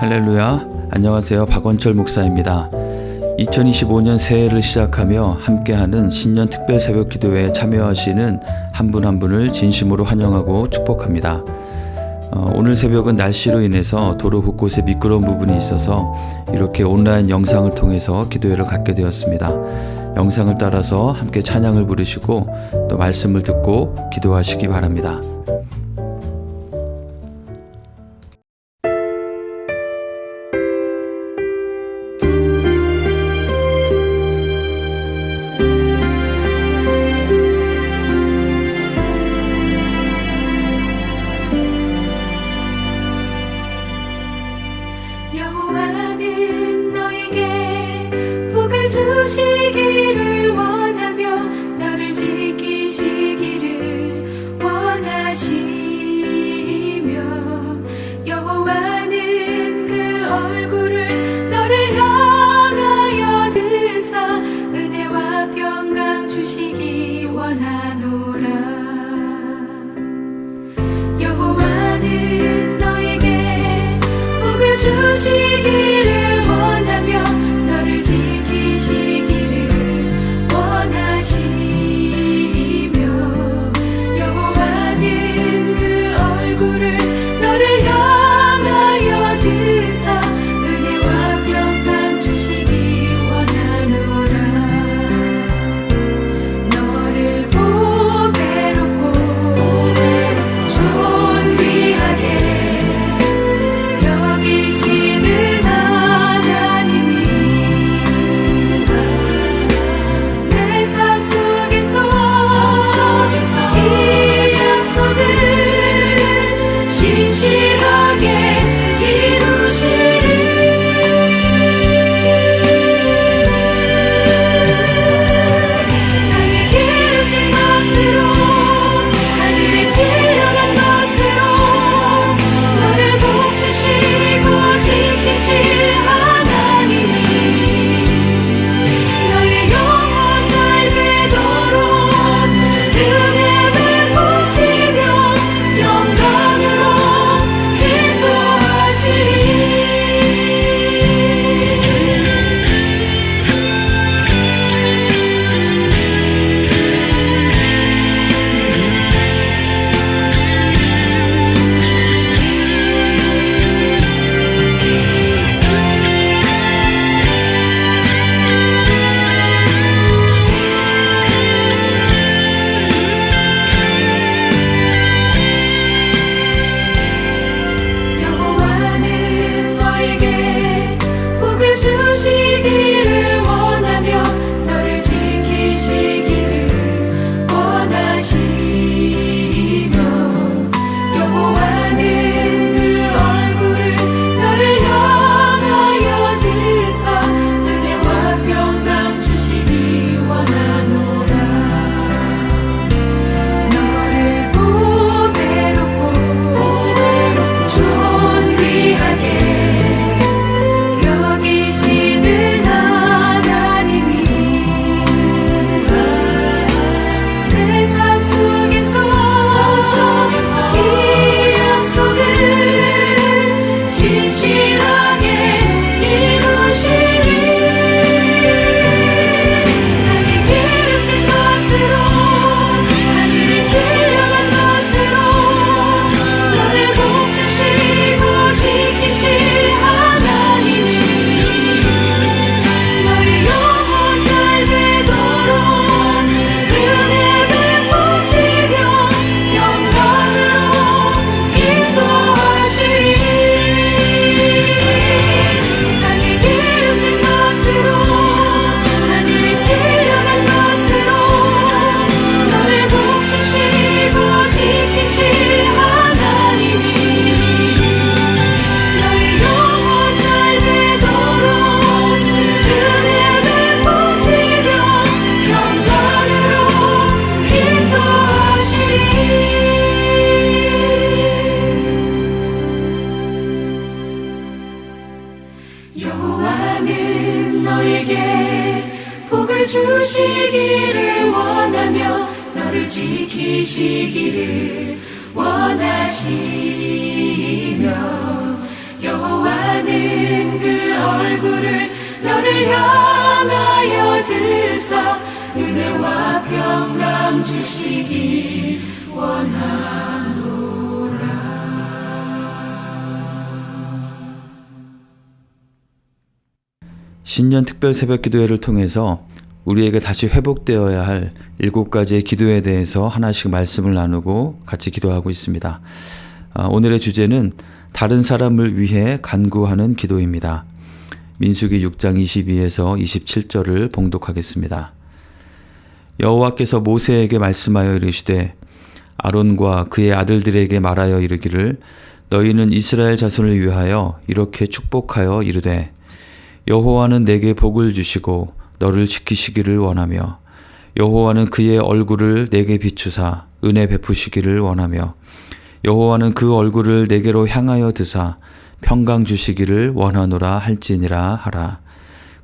할렐루야. 안녕하세요. 박원철 목사입니다. 2025년 새해를 시작하며 함께하는 신년 특별 새벽 기도회에 참여하시는 한 분 한 분을 진심으로 환영하고 축복합니다. 오늘 새벽은 날씨로 인해서 도로 곳곳에 미끄러운 부분이 있어서 이렇게 온라인 영상을 통해서 기도회를 갖게 되었습니다. 영상을 따라서 함께 찬양을 부르시고 또 말씀을 듣고 기도하시기 바랍니다. 여호와는 너에게 복을 주시기를 원하며 너를 지키시기를 원하시며 여호와는 그 얼굴을 너를 향하여 드사 은혜와 평강 주시기 원하노라. 여호와는 너에게 복을 주시기를 원하며 너를 지키시기를 원하시며 여호와는 그 얼굴을 너를 향하여 드사 은혜와 평강 주시기 원하노라. 너를 보배롭고 존귀하게 여기시는 하나님이 내 삶 속에서 이 약속을 신실하게 이루시리. 나의 기름진 것으로 하늘의 신령한 것으로 너를 복주시고 지키실 하나님이 너의 영혼 잘 되도록 은혜 베푸시며 영광으로 인도하시리. 여호와는 너에게 복을 주시기를 원하며 너를 지키시기를 원하시며 여호와는 그 얼굴을 너를 향하여 드사 은혜와 평강 주시기 원하노라. 너를 보배롭고 존귀하게 여기시는 하나님이 내 삶 속에서 이 약속을 신실하게 이루시리. 나의 기름진 것으로 하늘의 신령한 것으로 너를 복주시고 지키실 하나님이 너의 영혼 잘 되도록 은혜 베푸시며 영광으로 인도하시리. 나의 기름진 것으로 하늘의 신령한 것으로 너를 복주시고 지키실 하나님이 너의 영혼 잘 되도록 은혜 베푸시며 영광으로 인도하시리. 여호와는 너에게 복을 주시기를 원하며 너를 지키시기를 원하시며 여호와는 얼굴을 너를 향하여 드사 은혜와 평강 주시기 원하노라. 신년 특별 새벽 기도회를 통해서 우리에게 다시 회복되어야 할 7가지의 기도에 대해서 하나씩 말씀을 나누고 같이 기도하고 있습니다. 오늘의 주제는 다른 사람을 위해 간구하는 기도입니다. 민수기 6장 22에서 27절을 봉독하겠습니다. 여호와께서 모세에게 말씀하여 이르시되 아론과 그의 아들들에게 말하여 이르기를 너희는 이스라엘 자손을 위하여 이렇게 축복하여 이르되 여호와는 내게 복을 주시고 너를 지키시기를 원하며 여호와는 그의 얼굴을 내게 비추사 은혜 베푸시기를 원하며 여호와는 그 얼굴을 내게로 향하여 드사 평강 주시기를 원하노라 할지니라 하라.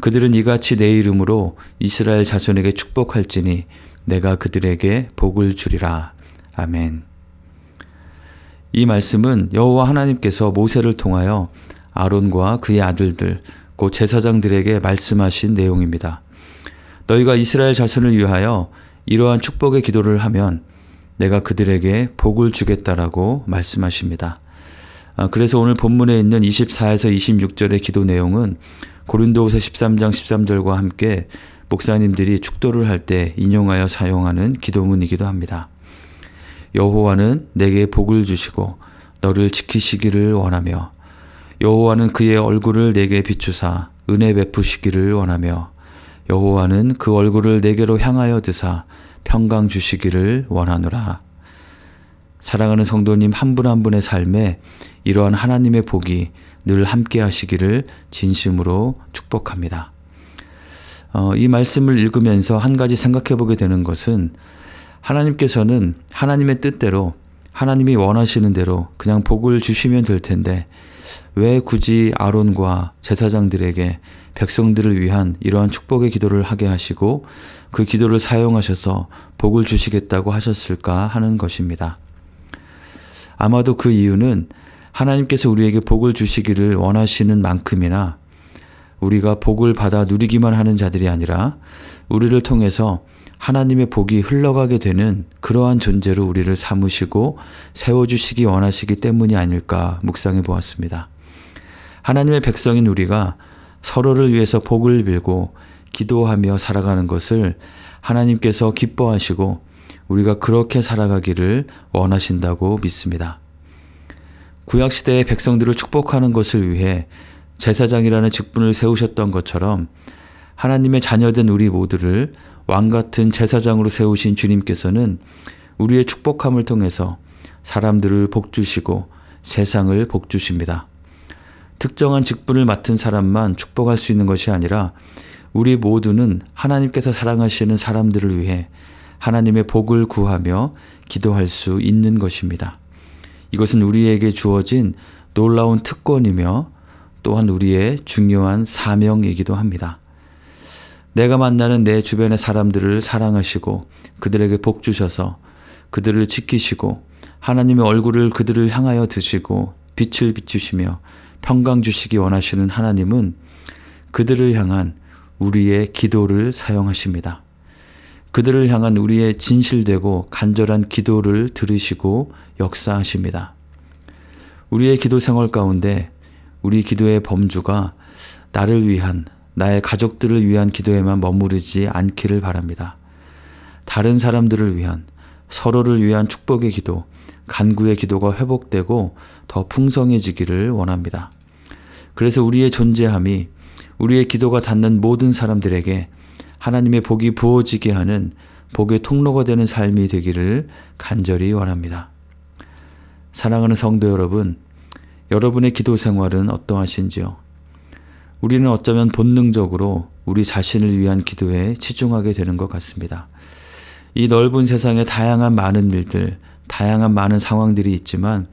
그들은 이같이 내 이름으로 이스라엘 자손에게 축복할지니 내가 그들에게 복을 주리라. 아멘. 이 말씀은 여호와 하나님께서 모세를 통하여 아론과 그의 아들들 곧 제사장들에게 말씀하신 내용입니다. 너희가 이스라엘 자손을 위하여 이러한 축복의 기도를 하면 내가 그들에게 복을 주겠다라고 말씀하십니다. 그래서 오늘 본문에 있는 24에서 26절의 기도 내용은 고린도후서 13장 13절과 함께 목사님들이 축도를 할 때 인용하여 사용하는 기도문이기도 합니다. 여호와는 내게 복을 주시고 너를 지키시기를 원하며 여호와는 그의 얼굴을 내게 비추사 은혜 베푸시기를 원하며 여호와는 그 얼굴을 내게로 향하여 드사 평강 주시기를 원하노라. 사랑하는 성도님 한 분 한 분의 삶에 이러한 하나님의 복이 늘 함께 하시기를 진심으로 축복합니다. 이 말씀을 읽으면서 한 가지 생각해 보게 되는 것은 하나님께서는 하나님의 뜻대로 하나님이 원하시는 대로 그냥 복을 주시면 될 텐데 왜 굳이 아론과 제사장들에게 백성들을 위한 이러한 축복의 기도를 하게 하시고 그 기도를 사용하셔서 복을 주시겠다고 하셨을까 하는 것입니다. 아마도 그 이유는 하나님께서 우리에게 복을 주시기를 원하시는 만큼이나 우리가 복을 받아 누리기만 하는 자들이 아니라 우리를 통해서 하나님의 복이 흘러가게 되는 그러한 존재로 우리를 삼으시고 세워주시기 원하시기 때문이 아닐까 묵상해 보았습니다. 하나님의 백성인 우리가 서로를 위해서 복을 빌고 기도하며 살아가는 것을 하나님께서 기뻐하시고 우리가 그렇게 살아가기를 원하신다고 믿습니다. 구약시대의 백성들을 축복하는 것을 위해 제사장이라는 직분을 세우셨던 것처럼 하나님의 자녀된 우리 모두를 왕같은 제사장으로 세우신 주님께서는 우리의 축복함을 통해서 사람들을 복주시고 세상을 복주십니다. 특정한 직분을 맡은 사람만 축복할 수 있는 것이 아니라 우리 모두는 하나님께서 사랑하시는 사람들을 위해 하나님의 복을 구하며 기도할 수 있는 것입니다. 이것은 우리에게 주어진 놀라운 특권이며 또한 우리의 중요한 사명이기도 합니다. 내가 만나는 내 주변의 사람들을 사랑하시고 그들에게 복 주셔서 그들을 지키시고 하나님의 얼굴을 그들을 향하여 드시고 빛을 비추시며 평강 주시기 원하시는 하나님은 그들을 향한 우리의 기도를 사용하십니다. 그들을 향한 우리의 진실되고 간절한 기도를 들으시고 역사하십니다. 우리의 기도 생활 가운데 우리 기도의 범주가 나를 위한, 나의 가족들을 위한 기도에만 머무르지 않기를 바랍니다. 다른 사람들을 위한, 서로를 위한 축복의 기도, 간구의 기도가 회복되고 더 풍성해지기를 원합니다. 그래서 우리의 존재함이 우리의 기도가 닿는 모든 사람들에게 하나님의 복이 부어지게 하는 복의 통로가 되는 삶이 되기를 간절히 원합니다. 사랑하는 성도 여러분, 여러분의 기도 생활은 어떠하신지요? 우리는 어쩌면 본능적으로 우리 자신을 위한 기도에 치중하게 되는 것 같습니다. 이 넓은 세상에 다양한 많은 일들, 다양한 많은 상황들이 있지만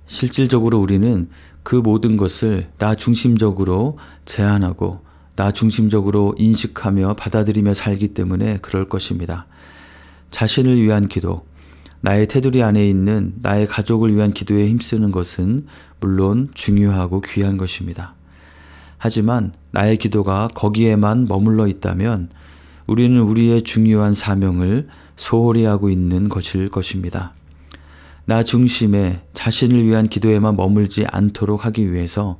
실질적으로 우리는 그 모든 것을 나 중심적으로 제한하고 나 중심적으로 인식하며 받아들이며 살기 때문에 그럴 것입니다. 자신을 위한 기도, 나의 테두리 안에 있는 나의 가족을 위한 기도에 힘쓰는 것은 물론 중요하고 귀한 것입니다. 하지만 나의 기도가 거기에만 머물러 있다면 우리는 우리의 중요한 사명을 소홀히 하고 있는 것일 것입니다. 나 중심의 자신을 위한 기도에만 머물지 않도록 하기 위해서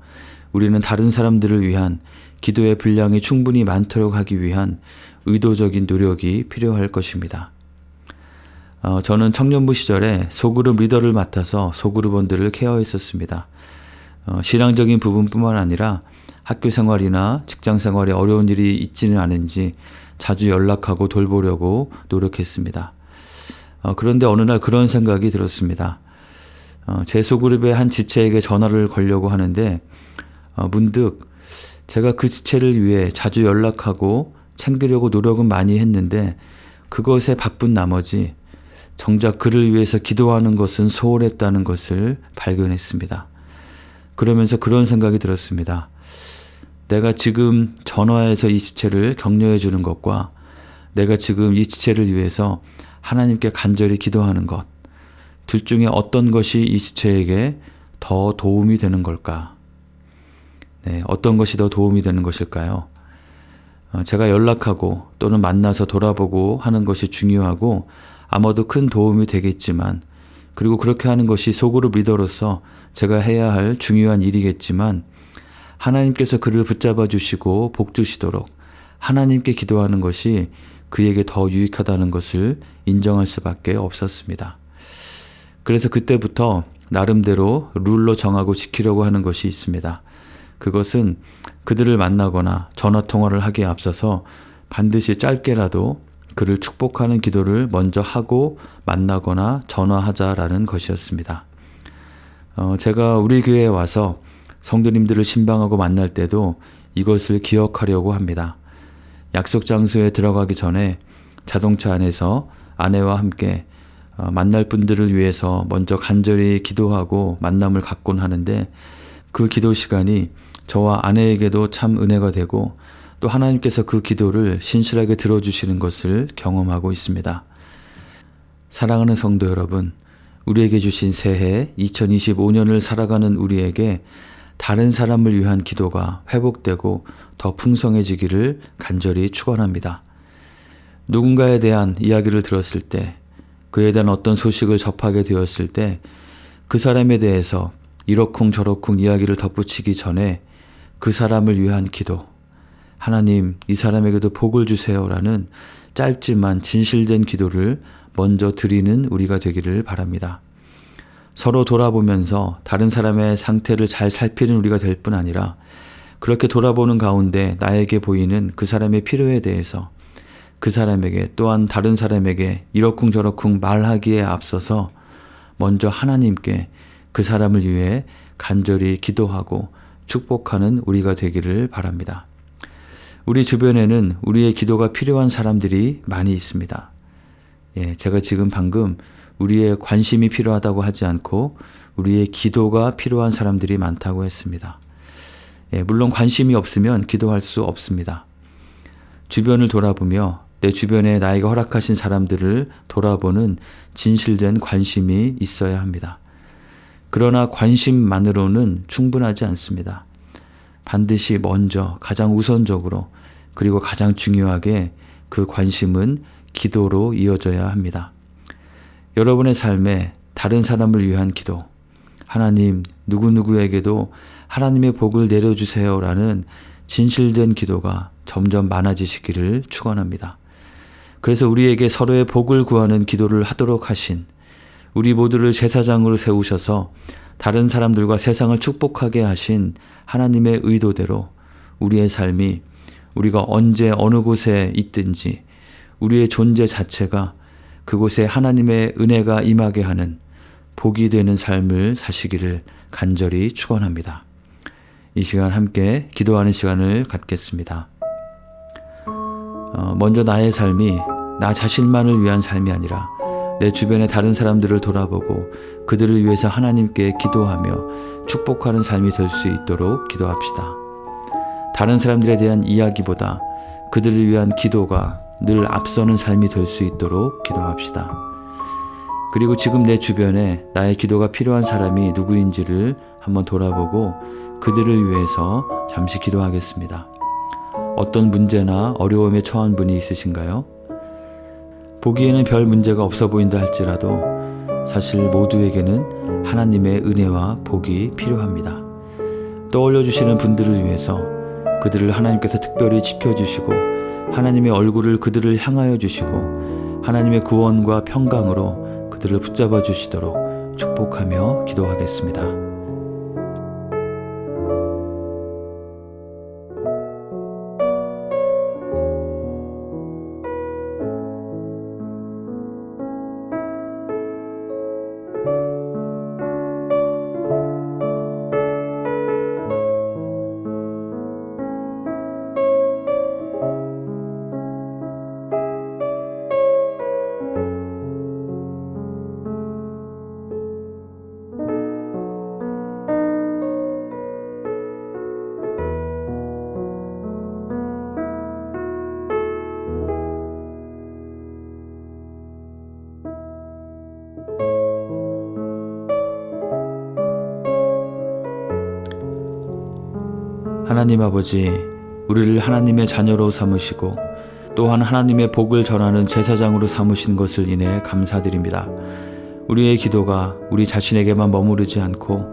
우리는 다른 사람들을 위한 기도의 분량이 충분히 많도록 하기 위한 의도적인 노력이 필요할 것입니다. 저는 청년부 시절에 소그룹 리더를 맡아서 소그룹원들을 케어했었습니다. 신앙적인 부분뿐만 아니라 학교 생활이나 직장 생활에 어려운 일이 있지는 않은지 자주 연락하고 돌보려고 노력했습니다. 그런데 어느 날 그런 생각이 들었습니다. 제 소그룹의 한 지체에게 전화를 걸려고 하는데 문득 제가 그 지체를 위해 자주 연락하고 챙기려고 노력은 많이 했는데 그것에 바쁜 나머지 정작 그를 위해서 기도하는 것은 소홀했다는 것을 발견했습니다. 그러면서 그런 생각이 들었습니다. 내가 지금 전화해서 이 지체를 격려해 주는 것과 내가 지금 이 지체를 위해서 하나님께 간절히 기도하는 것, 둘 중에 어떤 것이 이 지체에게 더 도움이 되는 걸까? 네, 어떤 것이 더 도움이 되는 것일까요? 제가 연락하고 또는 만나서 돌아보고 하는 것이 중요하고 아마도 큰 도움이 되겠지만, 그리고 그렇게 하는 것이 소그룹 리더로서 제가 해야 할 중요한 일이겠지만, 하나님께서 그를 붙잡아 주시고 복 주시도록 하나님께 기도하는 것이 그에게 더 유익하다는 것을 인정할 수밖에 없었습니다. 그래서 그때부터 나름대로 룰로 정하고 지키려고 하는 것이 있습니다. 그것은 그들을 만나거나 전화통화를 하기에 앞서서 반드시 짧게라도 그를 축복하는 기도를 먼저 하고 만나거나 전화하자라는 것이었습니다. 제가 우리 교회에 와서 성도님들을 신방하고 만날 때도 이것을 기억하려고 합니다. 약속 장소에 들어가기 전에 자동차 안에서 아내와 함께 만날 분들을 위해서 먼저 간절히 기도하고 만남을 갖곤 하는데 그 기도 시간이 저와 아내에게도 참 은혜가 되고 또 하나님께서 그 기도를 신실하게 들어주시는 것을 경험하고 있습니다. 사랑하는 성도 여러분, 우리에게 주신 새해 2025년을 살아가는 우리에게 다른 사람을 위한 기도가 회복되고 더 풍성해지기를 간절히 축원합니다. 누군가에 대한 이야기를 들었을 때, 그에 대한 어떤 소식을 접하게 되었을 때 그 사람에 대해서 이러쿵저러쿵 이야기를 덧붙이기 전에 그 사람을 위한 기도, 하나님 이 사람에게도 복을 주세요라는 짧지만 진실된 기도를 먼저 드리는 우리가 되기를 바랍니다. 서로 돌아보면서 다른 사람의 상태를 잘 살피는 우리가 될 뿐 아니라 그렇게 돌아보는 가운데 나에게 보이는 그 사람의 필요에 대해서 그 사람에게 또한 다른 사람에게 이러쿵저러쿵 말하기에 앞서서 먼저 하나님께 그 사람을 위해 간절히 기도하고 축복하는 우리가 되기를 바랍니다. 우리 주변에는 우리의 기도가 필요한 사람들이 많이 있습니다. 제가 지금 방금 우리의 관심이 필요하다고 하지 않고 우리의 기도가 필요한 사람들이 많다고 했습니다. 물론 관심이 없으면 기도할 수 없습니다. 주변을 돌아보며 내 주변에 나에게 허락하신 사람들을 돌아보는 진실된 관심이 있어야 합니다. 그러나 관심만으로는 충분하지 않습니다. 반드시 먼저 가장 우선적으로 그리고 가장 중요하게 그 관심은 기도로 이어져야 합니다. 여러분의 삶에 다른 사람을 위한 기도, 하나님 누구누구에게도 하나님의 복을 내려주세요라는 진실된 기도가 점점 많아지시기를 축원합니다. 그래서 우리에게 서로의 복을 구하는 기도를 하도록 하신 우리 모두를 제사장으로 세우셔서 다른 사람들과 세상을 축복하게 하신 하나님의 의도대로 우리의 삶이 우리가 언제 어느 곳에 있든지 우리의 존재 자체가 그곳에 하나님의 은혜가 임하게 하는 복이 되는 삶을 사시기를 간절히 축원합니다. 이 시간 함께 기도하는 시간을 갖겠습니다. 먼저 나의 삶이 나 자신만을 위한 삶이 아니라 내 주변의 다른 사람들을 돌아보고 그들을 위해서 하나님께 기도하며 축복하는 삶이 될 수 있도록 기도합시다. 다른 사람들에 대한 이야기보다 그들을 위한 기도가 늘 앞서는 삶이 될 수 있도록 기도합시다. 그리고 지금 내 주변에 나의 기도가 필요한 사람이 누구인지를 한번 돌아보고 그들을 위해서 잠시 기도하겠습니다. 어떤 문제나 어려움에 처한 분이 있으신가요? 보기에는 별 문제가 없어 보인다 할지라도 사실 모두에게는 하나님의 은혜와 복이 필요합니다. 떠올려 주시는 분들을 위해서 그들을 하나님께서 특별히 지켜주시고 하나님의 얼굴을 그들을 향하여 주시고 하나님의 구원과 평강으로 그들을 붙잡아 주시도록 축복하며 기도하겠습니다. 하나님 아버지, 우리를 하나님의 자녀로 삼으시고 또한 하나님의 복을 전하는 제사장으로 삼으신 것을 인해 감사드립니다. 우리의 기도가 우리 자신에게만 머무르지 않고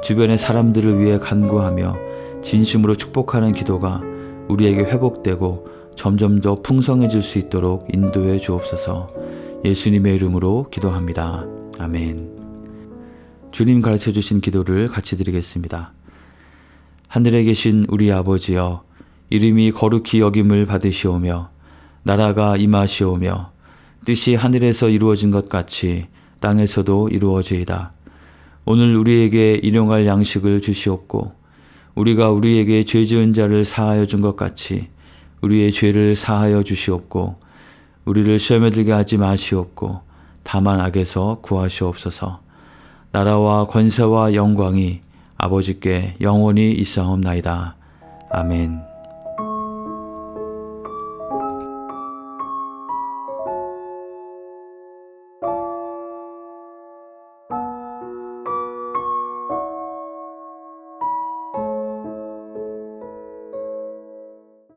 주변의 사람들을 위해 간구하며 진심으로 축복하는 기도가 우리에게 회복되고 점점 더 풍성해질 수 있도록 인도해 주옵소서. 예수님의 이름으로 기도합니다. 아멘. 주님 가르쳐 주신 기도를 같이 드리겠습니다. 하늘에 계신 우리 아버지여, 이름이 거룩히 여김을 받으시오며 나라가 임하시오며 뜻이 하늘에서 이루어진 것 같이 땅에서도 이루어지이다. 오늘 우리에게 일용할 양식을 주시옵고 우리가 우리에게 죄 지은 자를 사하여 준 것 같이 우리의 죄를 사하여 주시옵고 우리를 시험에 들게 하지 마시옵고 다만 악에서 구하시옵소서. 나라와 권세와 영광이 아버지께 영원히 있사옵나이다. 아멘.